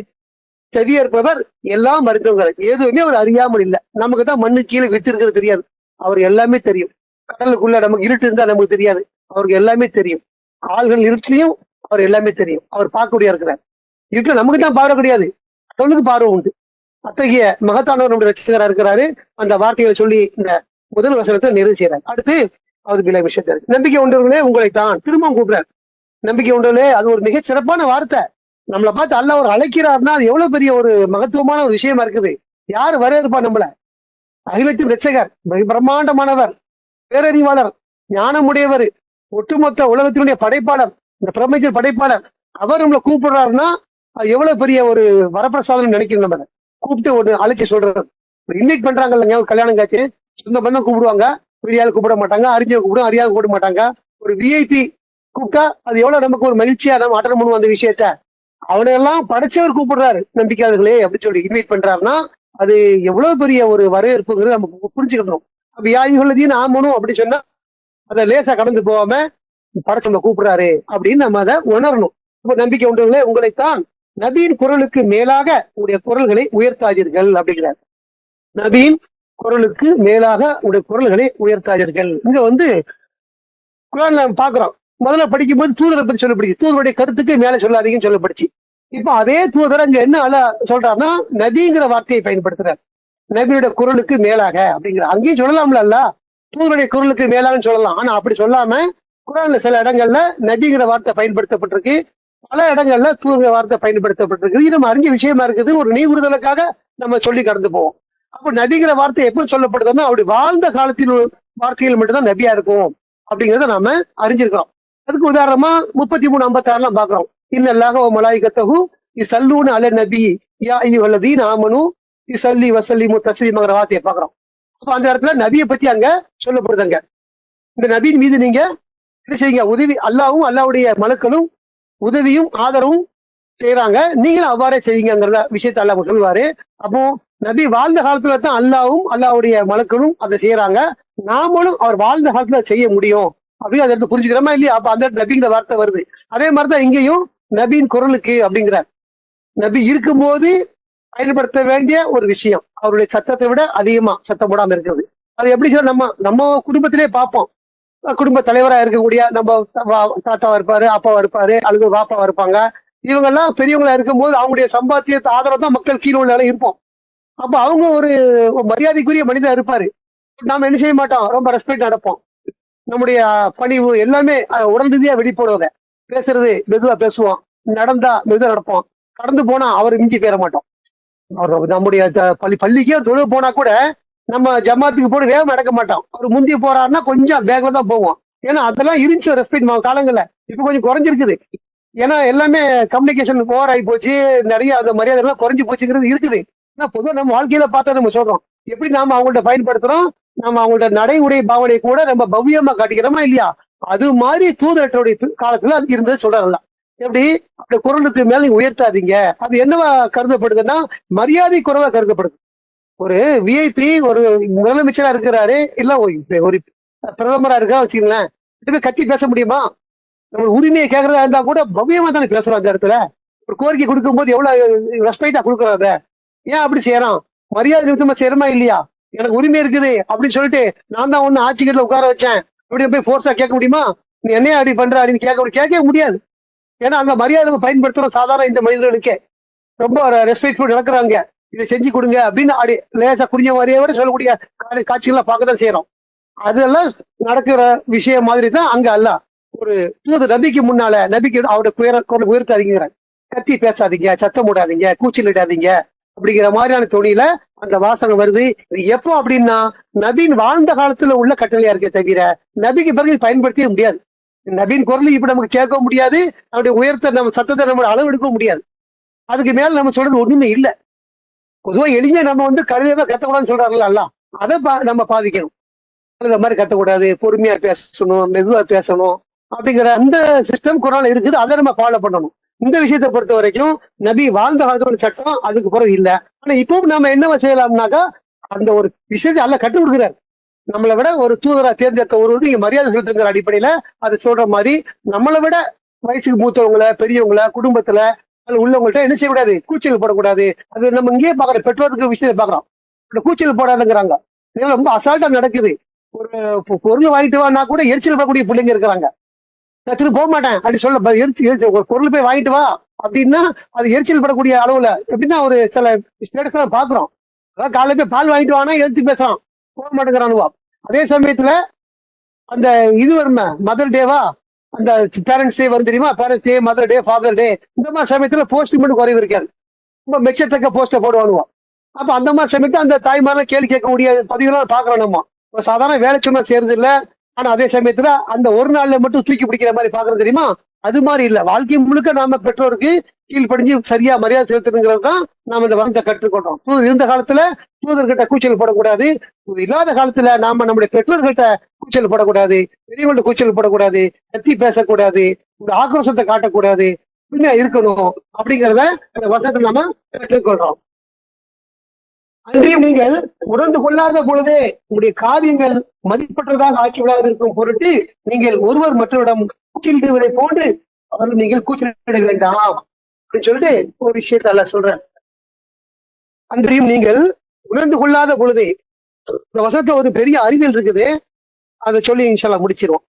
செவியேற்பவர் எல்லாம் மருத்துவங்கள், எதுவுமே அவர் அறியாமல் இல்லை. நமக்கு தான் மண்ணு கீழே விட்டு இருக்கிறது தெரியாது, அவர் எல்லாமே தெரியும். கடலுக்குள்ள நமக்கு இருட்டு இருந்தா நமக்கு தெரியாது, அவருக்கு எல்லாமே தெரியும். ஆள்கள் இருட்டிலையும் அவர் எல்லாமே தெரியும். அவர் பார்க்கக்கூடிய இருக்கிறார். இருட்டுல நமக்கு தான் பார்வை கிடையாது, கடவுளுக்கு பார்வை உண்டு. அத்தகைய மகத்தானவர் நம்முடைய ரட்சகரா இருக்கிறாரு. அந்த வார்த்தைகளை சொல்லி இந்த முதல் வசனத்தை நிறைவு செய்யறாரு. அடுத்து அது பிள்ளை விஷயத்த நம்பிக்கை உண்டவர்களே உங்களை தான் திரும்பவும் கூப்பிடுறாரு. நம்பிக்கை உண்டவர்களே, அது ஒரு மிகச் சிறப்பான வார்த்தை. நம்மளை பார்த்து அல்லாஹ் ஒரு அழைக்கிறார்னா அது எவ்வளவு பெரிய ஒரு மகத்துவமான ஒரு விஷயமா இருக்குது. யாரு வரவேற்பா நம்மள? அகிலத்தின் ரட்சகர், பிரம்மாண்டமானவர், பேரறிவாளர், ஞானமுடையவர், ஒட்டுமொத்த உலகத்தினுடைய படைப்பாளர், இந்த பிரபஞ்ச படைப்பாளர், அவர் நம்மளை கூப்பிடுறாருன்னா அது எவ்வளவு பெரிய ஒரு வரப்பிரசாதம் நினைக்கணும். நம்ம கூப்பிட்டு ஒரு அழைச்சி சொல்றது, இன்வைட் பண்றாங்க இல்லைங்க. ஒரு கல்யாணம் காட்சி சொந்த பண்ண கூப்பிடுவாங்க, பெரியாள் கூப்பிட மாட்டாங்க, அறிஞ்ச கூப்பிடும், அறியாத கூப்பிட மாட்டாங்க. ஒரு விஐபி கூப்பிட்டா அது எவ்வளவு நமக்கு ஒரு மகிழ்ச்சியா நம்ம அட்டன் பண்ணுவோம் அந்த விஷயத்த. அவனையெல்லாம் படைச்சவர் கூப்பிடுறாரு நம்பிக்கையாளர்களே அப்படின்னு சொல்லி இன்வைட் பண்றாருன்னா அது எவ்வளவு பெரிய ஒரு வரவேற்புங்கிறது நமக்கு புரிஞ்சுக்கணும். அப்ப யாயுள்ளதையும் ஆமணும் அப்படி சொன்னா அதை லேசா கடந்து போகாம படைச்சவங்க கூப்பிடுறாரு அப்படின்னு நம்ம அதை உணரணும். இப்ப நம்பிக்கை உண்டவங்களே உங்களைத்தான் நபியின் குரலுக்கு மேலாக உங்களுடைய குரல்களை உயர்த்தாதீர்கள் அப்படிங்கிறார். நபியின் குரலுக்கு மேலாக உங்களுடைய குரல்களை உயர்த்தாதீர்கள். இங்க குர்ஆன்ல பாக்குறோம். முதல்ல படிக்கும் போது தூதரை பத்தி சொல்லப்படுச்சு, தூதருடைய கருத்துக்கு மேல சொல்லாதீங்கன்னு சொல்லப்படுச்சு. இப்ப அதே தூதர் அங்க என்ன சொல்றாருன்னா நபிங்கிற வார்த்தையை பயன்படுத்துறாரு. நபியுடைய குரலுக்கு மேலாக அப்படிங்கிற அங்கேயும் சொல்லலாம்ல, அல்ல தூதருடைய குரலுக்கு மேலாகன்னு சொல்லலாம். ஆனா அப்படி சொல்லாம குர்ஆன்ல சில இடங்கள்ல நபிங்கிற வார்த்தை பயன்படுத்தப்பட்டிருக்கு, பல இடங்கள்ல தூதர வார்த்தை பயன்படுத்தப்பட்டிருக்கு. இது நம்ம அறிஞ்ச விஷயமா இருக்குது. ஒரு நீங்குறுதலுக்காக நம்ம சொல்லி கடந்து போவோம். அப்ப நபிங்கிற வார்த்தை எப்ப சொல்லப்படுதுன்னா அப்படி வாழ்ந்த காலத்தில் வார்த்தைகள் மட்டும்தான் நபியா இருக்கும் அப்படிங்கிறத நாம அறிஞ்சிருக்கிறோம். அதுக்கு உதாரணமா 33:56 பாக்குறோம். இன்னல்லாஹ வ மலாயிகத்தஹு யுஸல்லூன அலா நபி யா அய்யுஹல்லதீன ஆமனு யுஸல்லி வஸல்லிமு தஸ்லீமாங்கிற வார்த்தையை பாக்குறோம். அப்ப அந்த இடத்துல நபியை பத்தி அங்க சொல்லப்படுதுங்க. இந்த நபியின் மீது நீங்க என்ன செய்யுங்க, உதவி, அல்லாவும் அல்லாவுடைய மலக்களும் உதவியும் ஆதரவும் செய்யறாங்க, நீங்களும் அவ்வாறே செய்யுங்கிற விஷயத்த அல்லாஹ் சொல்லுவாரு. அப்போ நபி வாழ்ந்த காலத்துல தான் அல்லாவும் அல்லாவுடைய மலக்களும் அதை செய்யறாங்க, நாமளும் அவர் வாழ்ந்த காலத்துல செய்ய முடியும் அப்படின்னு அதை புரிஞ்சுக்கிறோமா இல்லையா? அப்ப அந்த நபிங்கிற வார்த்தை வருது. அதே மாதிரிதான் இங்கேயும் நபியின் குரலுக்கு அப்படிங்கிறார். நபி இருக்கும்போது பயன்படுத்த வேண்டிய ஒரு விஷயம், அவருடைய சத்தத்தை விட அதிகமா சத்தம் போடாம இருக்கிறது. அது எப்படி சொல்ல, நம்ம குடும்பத்திலே பார்ப்போம். குடும்ப தலைவரா இருக்கக்கூடிய நம்ம தாத்தாவா இருப்பாரு, அப்பாவா இருப்பாரு, அல்லது வாப்பாவா இருப்பாங்க. இவங்க எல்லாம் பெரியவங்களா இருக்கும் போது அவங்களுடைய சம்பாத்தியத்தை ஆதரவு தான் மக்கள் கீழே உள்ள இருப்போம். அப்ப அவங்க ஒரு மரியாதைக்குரிய மனிதா இருப்பாரு. நாம என்ன செய்ய மாட்டோம், ரொம்ப ரெஸ்பெக்ட் நடப்போம். நம்முடைய பணிவு எல்லாமே உடல் ரீதியா வெளிப்படுவத. பேசுறது மெதுவா பேசுவோம், நடந்தா மெதுவா நடப்போம், கடந்து போனா அவர் மிஞ்சி பேர மாட்டோம். அவர் நம்முடைய பள்ளிக்கே தொழுக போனா கூட நம்ம ஜமாத்துக்கு போட்டு வேகமா நடக்க மாட்டோம். அவர் முந்தி போறாருன்னா கொஞ்சம் வேகமா தான் போவோம். ஏன்னா அதெல்லாம் இருந்துச்சு ரெஸ்பெக்ட் காலங்கள்ல. இப்ப கொஞ்சம் குறைஞ்சிருக்குது. ஏன்னா எல்லாமே கம்யூனிகேஷன் ஓவர் ஆகி போச்சு. நிறைய அந்த மரியாதை எல்லாம் குறைஞ்சு போச்சுங்கிறது இருக்குது. ஆனா பொதுவாக நம்ம வாழ்க்கையில பார்த்தா நம்ம சொல்றோம், எப்படி நாம அவங்கள்ட்ட பயன்படுத்துறோம், நம்ம அவங்கள்ட்ட நடை உடை பாவனை கூட நம்ம பவ்யமா காட்டிக்கிறோமா இல்லையா? அது மாதிரி தூதரற்றுடைய காலத்துல அது இருந்தது சொல்றாருல்ல. எப்படி அப்படி குரலுக்கு மேல நீங்க உயர்த்தாதீங்க. அது என்னவா கருதப்படுதுன்னா மரியாதை குறைவா கருதப்படுது. ஒரு விஐபி ஒரு முதலமைச்சரா இருக்கிறாரு, இல்ல ஒரு பிரதமரா இருக்கா வச்சுங்களேன், கத்தி பேச முடியுமா? நம்ம உரிமையை கேட்கறதா இருந்தா கூட பவ்யமா தானே பேசுறோம். அந்த இடத்துல ஒரு கோரிக்கை கொடுக்கும் போது எவ்வளவு ரெஸ்பெக்டா கொடுக்குறாங்க. ஏன் அப்படி செய்யறான்? மரியாதை நிமித்தமா செய்யறமா இல்லையா? எனக்கு உரிமை இருக்குது அப்படின்னு சொல்லிட்டு நான் தான் ஒண்ணு ஆட்சிக்கிட்ட உட்கார வச்சேன் அப்படி போய் போர்ஸா கேட்க முடியுமா? நீ என்னையா அப்படி பண்ற அப்படின்னு கேட்க முடியாது. ஏன்னா அங்க மரியாதை பயன்படுத்துறோம் சாதாரண இந்த மனிதர்களுக்கே ரொம்ப ரெஸ்பெக்ட்ஃபுல் நடக்கிறாங்க. இதை செஞ்சு கொடுங்க அப்படின்னு அப்படி லேசா குறிஞ்ச மாதிரியே சொல்லக்கூடிய காட்சிகள்லாம் பார்க்கதான் செய்யறோம். அதெல்லாம் நடக்கிற விஷயம் மாதிரி தான் அங்க அல்ல. ஒரு தூது நபிக்கு முன்னால நபிக்கு அவருடைய குரல் உயர்த்தாதீங்க, கத்தி பேசாதீங்க, சத்தம் போடாதீங்க, கூச்சலிடாதீங்க அப்படிங்கிற மாதிரியான தொழில அந்த வாசகம் வருது. எப்போ அப்படின்னா நபின் வாழ்ந்த காலத்துல உள்ள கட்டளையா இருக்கே தவிர நபிக்கு பிறகு பயன்படுத்தவே முடியாது. நபின் குரல் இப்ப நமக்கு கேட்க முடியாது, அவருடைய உயர்த்த நம்ம சத்தத்தை நம்ம அளவு எடுக்க முடியாது. அதுக்கு மேல நம்ம சொல்றது ஒண்ணுமே இல்லை. பொதுவா எளிமையா நம்ம கழுதைதான் கத்தக்கூடாதுன்னு சொல்றாருல்ல அல்ல, அதை நம்ம பாதிக்கணும். கழுத மாதிரி கத்தக்கூடாது, பொறுமையா பேசணும், மெதுவா பேசணும் அப்படிங்கிற அந்த சிஸ்டம் குரான்ல இருக்குது. அதை நம்ம ஃபாலோ பண்ணணும். இந்த விஷயத்தை பொறுத்த வரைக்கும் நபி வாழ்ந்த காலத்தோட சட்டம் அதுக்கு பிறகு இல்லை. ஆனா இப்பவும் நம்ம என்னவா செய்யலாம்னாக்கா அந்த ஒரு விஷயத்தை அல்ல கற்றுக் கொடுக்குறாரு. நம்மளை விட ஒரு தூதரா தேர்ந்தெடுத்த ஒரு நீங்க மரியாதை செலுத்துங்கிற அடிப்படையில அது சொல்ற மாதிரி நம்மளை விட வயசுக்கு மூத்தவங்களை, பெரியவங்களை, குடும்பத்துல அது உள்ளவங்கள்ட்ட என்ன செய்யக்கூடாது, கூச்சல் போடக்கூடாது. அது நம்ம இங்கேயே பாக்குறோம், பெற்றோருக்கு விஷயத்தை பாக்குறோம், கூச்சல் போடாதுங்கிறாங்க. இதெல்லாம் ரொம்ப அசால்ட்டா நடக்குது. ஒரு பொருள் வாங்கிட்டு வானா கூட எரிச்சல் படக்கூடிய பிள்ளைங்க இருக்கிறாங்க. நான் திரும்ப போக மாட்டேன் அப்படி சொல்ல, ஒரு பொருள் போய் வாங்கிட்டு வா அப்படின்னா அது எரிச்சல் படக்கூடிய அளவுல எப்படின்னா ஒரு சில ஸ்டேட்டஸ் எல்லாம் பாக்குறோம். அதாவது காலையில போய் பால் வாங்கிட்டு வானா எதிர்த்து பேசுறான், போக மாட்டேங்கிறானுவா. அதே சமயத்துல அந்த இது வருமே மதர் டேவா, அந்த பேரண்ட்ஸ் டே வரும் தெரியுமா, பேரண்ட்ஸ் டே, மதர் டே, ஃபாதர் டே, இந்த மாதிரி சமயத்துல போஸ்ட் மட்டும் குறைவு இருக்காது, ரொம்ப மெச்சத்தக்க போஸ்ட போடுவானுவோம். அப்ப அந்த மாதிரி சமயத்துல அந்த தாய்மாரெல்லாம் கேள்வி கேட்க முடியாது பதிவுலாம் பாக்குறோம். நம்ம சாதாரண வேலை சும்மா சேர்ந்து இல்ல, ஆனா அதே சமயத்துல அந்த ஒரு நாள்ல மட்டும் தூக்கி பிடிக்கிற மாதிரி பாக்குறது தெரியுமா? அது மாதிரி இல்ல, வாழ்க்கை முழுக்க நாம பெற்றோருக்கு கீழ்படிஞ்சு சரியா மரியாதை செலுத்துங்கிறது தான் நாம இந்த வந்த கற்றுக்கொண்டோம். இருந்த காலத்துல தூதர்கிட்ட கூச்சல் போடக்கூடாது, இல்லாத காலத்துல நாம நம்முடைய பெற்றோர்கிட்ட கூச்சல் போடக்கூடாது, பெரியவங்கள்ட்ட கூச்சல் போடக்கூடாது, கத்தி பேசக்கூடாது, ஒரு ஆக்ரோஷத்தை காட்டக்கூடாது, இருக்கணும் அப்படிங்கிறத அந்த வசனத்தை நாம கற்றுக்கொள்றோம். அன்றையும் நீங்கள் உணர்ந்து கொள்ளாத பொழுதே உங்களுடைய காரியங்கள் மதிப்பற்றதாக ஆக்கிவிடாது இருக்கும் பொருட்டு நீங்கள் ஒருவர் மற்றவரிடம் கூச்சலிடுவதை போன்று அவர்கள் நீங்கள் கூச்சலிட வேண்டாம் அப்படின்னு சொல்லிட்டு ஒரு விஷயத்த அல்ல சொல்றேன். அன்றையும் நீங்கள் உணர்ந்து கொள்ளாத பொழுதே, இந்த வசனத்துல ஒரு பெரிய அறிவியல் இருக்குது, அதை சொல்லி இன்ஷால்லா முடிச்சிருவோம்.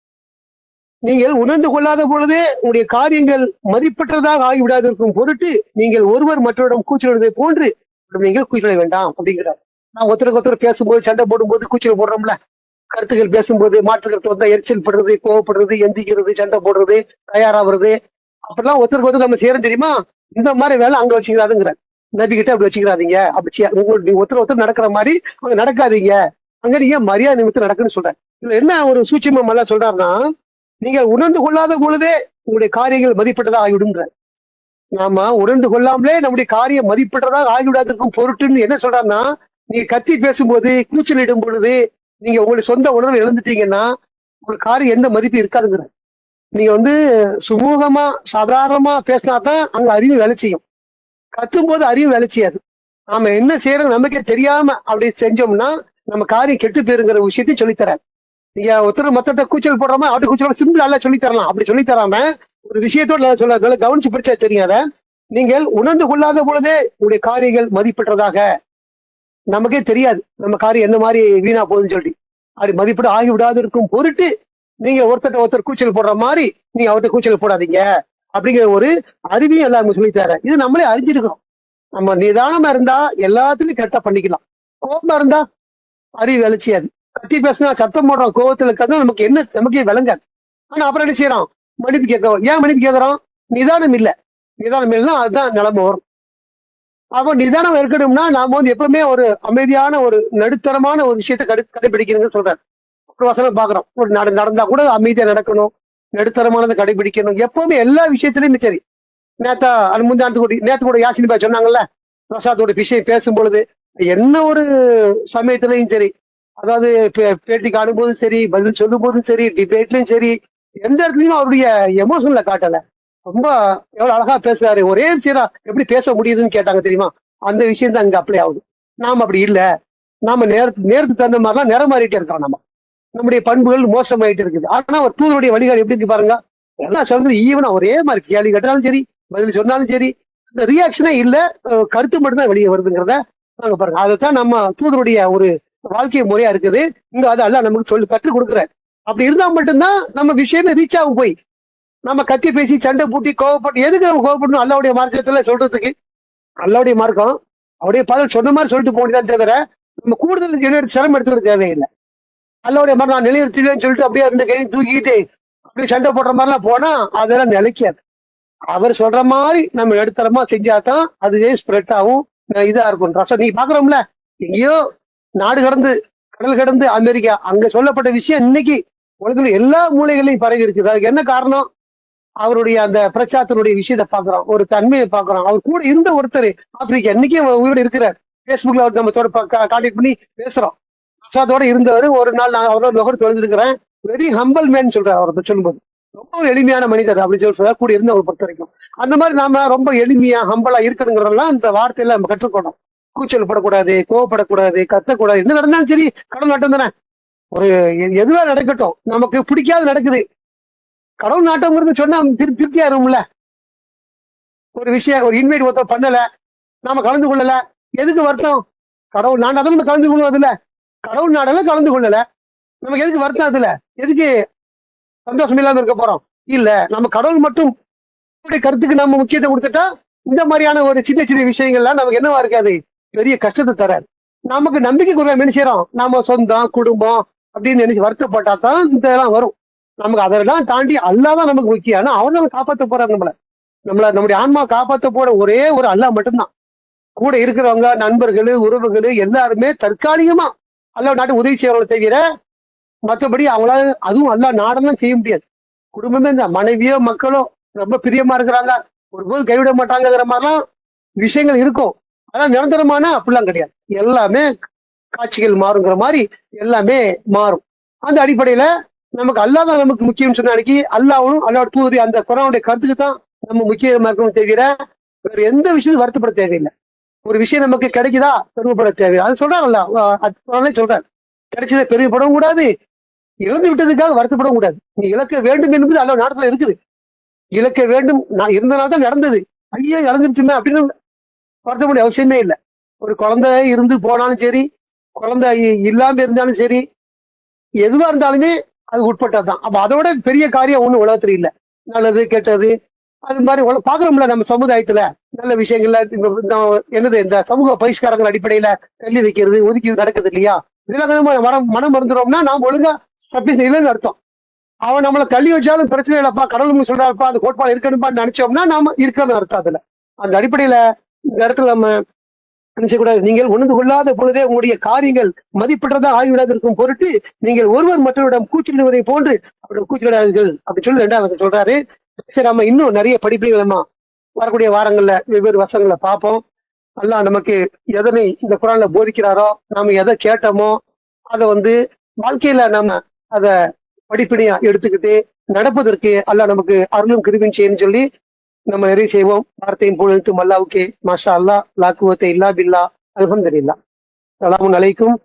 நீங்கள் உணர்ந்து கொள்ளாத பொழுதே உங்களுடைய காரியங்கள் மதிப்பற்றதாக ஆகிவிடாது இருக்கும் பொருட்டு நீங்கள் ஒருவர் மற்றவரிடம் கூச்சலிடுவதை போன்று நீங்கள் கூச்சலிட வேண்டாம் அப்படிங்கிறார். நான் ஒருத்தருக்கு ஒருத்தர் பேசும்போது, சண்டை போடும்போது கூச்சல் போடுறோம்ல, கருத்துக்கள் பேசும்போது மாற்று கருத்து வந்தா எரிச்சல் படுறது, கோவப்படுறது, எந்திக்கிறது, சண்டை போடுறது, தயாராகிறது, அப்படிலாம் ஒருத்தருக்கு ஒருத்தர் நம்ம செய்யறோம் தெரியுமா? இந்த மாதிரி வேலை அங்க வச்சுக்கிறாதுங்கிற நபிக்கிட்ட அப்படி வச்சுக்கிறாதீங்க. அப்படி உங்களுக்கு ஒருத்தர் ஒருத்தர் நடக்கிற மாதிரி அங்க நடக்காதீங்க, அங்க நீங்க மரியாதை நிமித்தம் நடக்குன்னு சொல்றேன். இதுல என்ன ஒரு சூட்சமம் எல்லாம் சொல்றாருன்னா, நீங்கள் உணர்ந்து கொள்ளாத பொழுதே உங்களுடைய காரியங்கள் மதிப்பட்டதா ஆகிவிடுன்ற. நாம உணர்ந்து கொள்ளாமலே நம்முடைய காரியம் மதிப்பற்றதாக ஆகிவிடாதற்கும் பொருட்டுன்னு என்ன சொல்றாருன்னா, நீங்க கத்தி பேசும்போது, கூச்சலிடும் பொழுது நீங்க உங்களுடைய சொந்த உணர்வை இழந்துட்டீங்கன்னா உங்க காரியம் எந்த மதிப்பு இருக்காதுங்கிற. நீங்க சுமூகமா சாதாரணமா பேசினாதான் அங்க அறிவு வேலை செய்யும். கத்தும் போது அறிவு வேலை செய்யாது. நாம என்ன செய்யறோம் நமக்கே தெரியாம அப்படி செஞ்சோம்னா நம்ம காரியம் கெட்டு போயிருங்கிற விஷயத்தையும் சொல்லித்தரேன். நீங்க ஒருத்தர் மொத்தத்தை கூச்சல் போடுறோமா, அவருக்கு கூச்சல் சிம்பிள் எல்லாம் சொல்லித்தரலாம். அப்படி சொல்லித்தராம ஒரு விஷயத்தோட சொல்ல கவனிச்சு பிடிச்சா தெரியாத, நீங்கள் உணர்ந்து கொள்ளாத பொழுதே உங்களுடைய காரியங்கள் மதிப்பற்றதாக, நமக்கே தெரியாது நம்ம காரியம் என்ன மாதிரி வீணா போகுதுன்னு சொல்லி அப்படி மதிப்பீடு ஆகிவிடாது இருக்கும் பொருட்டு நீங்க ஒருத்தர் கூச்சல் போடுற மாதிரி நீங்க அவர்கிட்ட கூச்சல் போடாதீங்க அப்படிங்கிற ஒரு அறிவியும் எல்லாருமே சொல்லித்தர. இது நம்மளே அறிஞ்சிருக்கிறோம். நம்ம நிதானமா இருந்தா எல்லாத்துலயும் கரெக்டா பண்ணிக்கலாம். கோபமா இருந்தா அறிவு அழிச்சியாது. கத்தி பேசினா சத்தம் போடுறோம், கோபத்துல இருக்கிறது நமக்கு என்ன நமக்கே விளங்காது. ஆனா அப்புறம் என்ன செய்யறோம்? மன்னிப்பு கேட்கிறோம். ஏன் மன்னிப்பு கேட்கிறோம்? நிதானம் இல்ல. நிதானம் இல்லைன்னா அதுதான் நிலைமை வரும். அப்போ நிதானம் இருக்கணும்னா நாம எப்பவுமே ஒரு அமைதியான ஒரு நடுத்தரமான ஒரு விஷயத்தை கடைபிடிக்கணும்னு சொல்றாரு. ஒரு வசனம் பாக்குறோம். ஒரு நடந்தா கூட அமைதியா நடக்கணும், நடுத்தரமானதை கடைபிடிக்கணும். எப்பவுமே எல்லா விஷயத்திலயுமே சரி. நேத்து கூட யாசினி பாய் சொன்னாங்கல்ல, பிரசாத்தோட விஷயம் பேசும் பொழுது என்ன ஒரு சமயத்திலையும் சரி, அதாவது பேட்டி காணும் போதும் சரி, பதில் சொல்லும் போதும் சரி, டிபேட்லயும் சரி, எந்த இடத்துலயும் அவருடைய எமோஷன்ல காட்டல. ரொம்ப எவ்வளவு அழகா பேசுறாரு. ஒரே சீரா எப்படி பேச முடியுதுன்னு கேட்டாங்க தெரியுமா? அந்த விஷயம் தான் இங்க அப்ளை ஆகுது. நாம அப்படி இல்ல. நாம நேரத்துக்கு தகுந்த மாதிரிலாம் நிறம் மாறிட்டே இருக்கோம். நம்முடைய பண்புகள் மோசமாயிட்டு இருக்குது. ஆனா ஒரு தூதருடைய வழிகாடு எப்படி இருக்கு பாருங்க. எல்லா சொல்றது ஈவனா ஒரே மாதிரி கேள்வி கேட்டாலும் சரி, பதில் சொன்னாலும் சரி, இந்த ரியாக்ஷனே இல்ல, கருத்து மட்டும்தான் வெளியே வருதுங்கிறத நாங்க பாருங்க. அதைத்தான் நம்ம தூதருடைய ஒரு வாழ்க்கை முறையா இருக்குது. இங்க அதெல்லாம் நமக்கு சொல்லி கற்றுக் கொடுக்குறேன். அப்படி இருந்தா மட்டும்தான் நம்ம விஷயமே ரீச் ஆகும். போய் நம்ம கத்தி பேசி சண்டை பூட்டி கோவப்பட்டு எதுக்கு நம்ம கோவப்படணும்? அல்லாவுடைய மார்க்கத்துல சொல்றதுக்கு அல்லாவுடைய மார்க்கம் அவருடைய பதில் சொன்ன மாதிரி சொல்லிட்டு போனதான் தவிர நம்ம கூடுதல் சிரமம் எடுத்துக்கிற தேவையில்லை. அல்லாவுடைய மாதிரி நான் நிலைநிறுத்துவேன்னு சொல்லிட்டு அப்படியே ரெண்டு கையும் தூக்கிட்டு அப்படியே சண்டை போடுற மாதிரிலாம் போனா அதெல்லாம் நிலைக்காது. அவர் சொல்ற மாதிரி நம்ம எடுத்தரமா செஞ்சாதான் அதுவே ஸ்ப்ரெட் ஆகும், இதா இருக்கும். ரசம் நீ பாக்குறோம்ல, எங்கேயோ நாடு கடந்து கடல் கடந்து அமெரிக்கா அங்க சொல்லப்பட்ட விஷயம் இன்னைக்கு உலகத்துல எல்லா மூலைகளையும் பரவி இருக்குது. அதுக்கு என்ன காரணம்? அவருடைய அந்த பிரச்சாரத்தினுடைய விஷயத்தை பாக்குறோம், ஒரு தன்மையை பாக்குறோம். அவர் கூட இருந்த ஒருத்தர் ஆப்பிரிக்கா இன்னைக்கு உயிரோடு இருக்கிறார். பேஸ்புக்ல அவர் நம்ம கான்டாக்ட் பண்ணி பேசுறோம். பிரசாதோட இருந்தவர். ஒரு நாள் நான் அவரோட முகர் தொழுதுருக்கிறேன். வெரி ஹம்பிள் மேன் சொல்றாரு அவர் சொல்லும்போது. ரொம்ப ஒரு எளிமையான மனிதர் அப்படி சொல்றாரு கூட இருந்த ஒரு பொறுத்த வரைக்கும். அந்த மாதிரி நாம ரொம்ப எளிமையா ஹம்பலா இருக்கணுங்கிறதெல்லாம் இந்த வார்த்தையில நம்ம கற்றுக்கணும். கூச்சல் படக்கூடாது, கோவப்படக்கூடாது, கத்தக்கூடாது. என்ன நடந்தாலும் சரி கடவுள் நாட்டம் தானே. ஒரு எதுவா நடக்கட்டும், நமக்கு பிடிக்காது நடக்குது, கடவுள் நாட்டம்ங்கிறது சொன்னா திருப்தியா இருக்கும்ல. ஒரு விஷயம் ஒரு இன்வைட் ஒருத்தர் பண்ணல, நாம கலந்து கொள்ளல, எதுக்கு வருத்தம்? கடவுள் நாடாதான் கலந்து கொள்வதில்ல, கடவுள் நாடால கலந்து கொள்ளல, நமக்கு எதுக்கு வருத்தம்? அதுல எதுக்கு சந்தோஷம் இல்லாம இருக்க போறோம்? இல்ல, நம்ம கடவுள் மட்டும் கருத்துக்கு நம்ம முக்கியத்துவம் கொடுத்துட்டா இந்த மாதிரியான ஒரு சின்ன சின்ன விஷயங்கள்லாம் நமக்கு என்னவா இருக்காது, பெரிய கஷ்டத்தை தராது. நமக்கு நம்பிக்கை குறைவா என்ன செய்யறோம்? நாம சொந்தம் குடும்பம் அப்படின்னு நினைச்சு வருத்தப்பட்டா தான் இதெல்லாம் வரும். நமக்கு அதெல்லாம் தாண்டி அல்லாதான் நமக்கு முக்கியம். ஆனா அவனால காப்பாற்ற போறாரு நம்முடைய ஆன்மா காப்பாற்ற போற ஒரே ஒரு அல்லா மட்டும்தான். கூட இருக்கிறவங்க நண்பர்களு உறவுகளு எல்லாருமே தற்காலிகமா அல்லா நாட்டு உதவி செய்யறவங்களை தவிர மற்றபடி அவங்களால அதுவும் அல்லா நாடெல்லாம் செய்ய முடியாது. குடும்பமே இந்த மனைவியோ மக்களோ ரொம்ப பிரியமா இருக்கிறாங்க, ஒருபோது கைவிட மாட்டாங்கிற மாதிரிலாம் விஷயங்கள் இருக்கும். ஆனா நிரந்தரமான அப்படிலாம் கிடையாது. எல்லாமே காட்சிகள் மாறுங்கிற மாதிரி எல்லாமே மாறும். அந்த அடிப்படையில நமக்கு அல்லாதான் நமக்கு முக்கியம் சொன்ன அன்னைக்கு அல்லாவும் அல்லாவோட தூதரி அந்த குரானுடைய கருத்துக்கு தான் நம்ம முக்கியமா இருக்கணும் தவிர வேற எந்த விஷயத்தையும் வருத்தப்பட தேவையில்லை. ஒரு விஷயம் நமக்கு கிடைக்குதா பெருமைப்பட தேவை. அது சொல்றாங்கல்ல, சொல்றாரு கிடைச்சதை பெருமைப்படவும் கூடாது, இழந்து விட்டதுக்காக வருத்தப்படவும் கூடாது. நீ இழக்க வேண்டும் என்பது அல்ல நாட்டத்துல இருக்குது. இழக்க வேண்டும், நான் இருந்தனால்தான் நடந்தது, ஐயோ இழந்துருச்சுமே அப்படின்னு வருத்தப்பட அவசியமே இல்லை. ஒரு குழந்தை இருந்து போனாலும் சரி, குழந்தை இல்லாம இருந்தாலும் சரி, எதுவா இருந்தாலுமே அது உட்பட்டதுதான். அப்ப அதோட பெரிய காரியம் ஒண்ணு உலகத்துல இல்லை. நல்லது கெட்டது அது மாதிரி பாக்குறோம்ல நம்ம சமுதாயத்துல நல்ல விஷயங்கள்ல என்னது இந்த சமூக பரிஷ்காரங்கள் அடிப்படையில தள்ளி வைக்கிறது ஒதுக்கி நடக்குது இல்லையா? இதெல்லாம் மனம் மறந்துடும்னா நாம ஒழுங்கா சப்ளை செய்யலன்னு அர்த்தம். அவன் நம்மளை தள்ளி வச்சாலும் பிரச்சனை இல்லப்பா, கடவுள் சொல்றாருப்பா, அந்த கோட்பாடு இருக்கணும்பான்னு நினைச்சோம்னா நாம இருக்கணும்னு அர்த்தம். அதுல அந்த அடிப்படையில இந்த இடத்துல நம்ம நினைச்சக்கூடாது. நீங்கள் உணர்ந்து கொள்ளாத பொழுதே உங்களுடைய காரியங்கள் மதிப்பற்றதா ஆகிவிடாது இருக்கும் பொருட்டு நீங்கள் ஒருவர் மற்றவரிடம் கூச்சலிடுவதை போன்று அவரிடம் கூச்சலிடாதீர்கள் அப்படின்னு சொல்லி 2வது சொல்றாரு. சரி, நம்ம இன்னும் நிறைய படிப்புகள் நம்ம வரக்கூடிய வாரங்கள்ல வெவ்வேறு வசனங்களை பார்ப்போம். அல்லாஹ் நமக்கு எதனை இந்த குரான்ல போதிக்கிறாரோ, நாம எதை கேட்டோமோ அதை வாழ்க்கையில நம்ம அதை படிப்படியா எடுத்துக்கிட்டு நடப்பதற்கு அல்லாஹ் நமக்கு அருளும் கிருபையும் செய்யணும்னு சொல்லி நம்ம நிறைய செய்வோம். வார்த்தையின் பொழுது அல்லாவுக்கே மாஷா அல்லா, லா குவத்த இல்லா பில்லா, அல்ஹம்துலில்லாஹ். ஸலாமுன் அலைக்கும்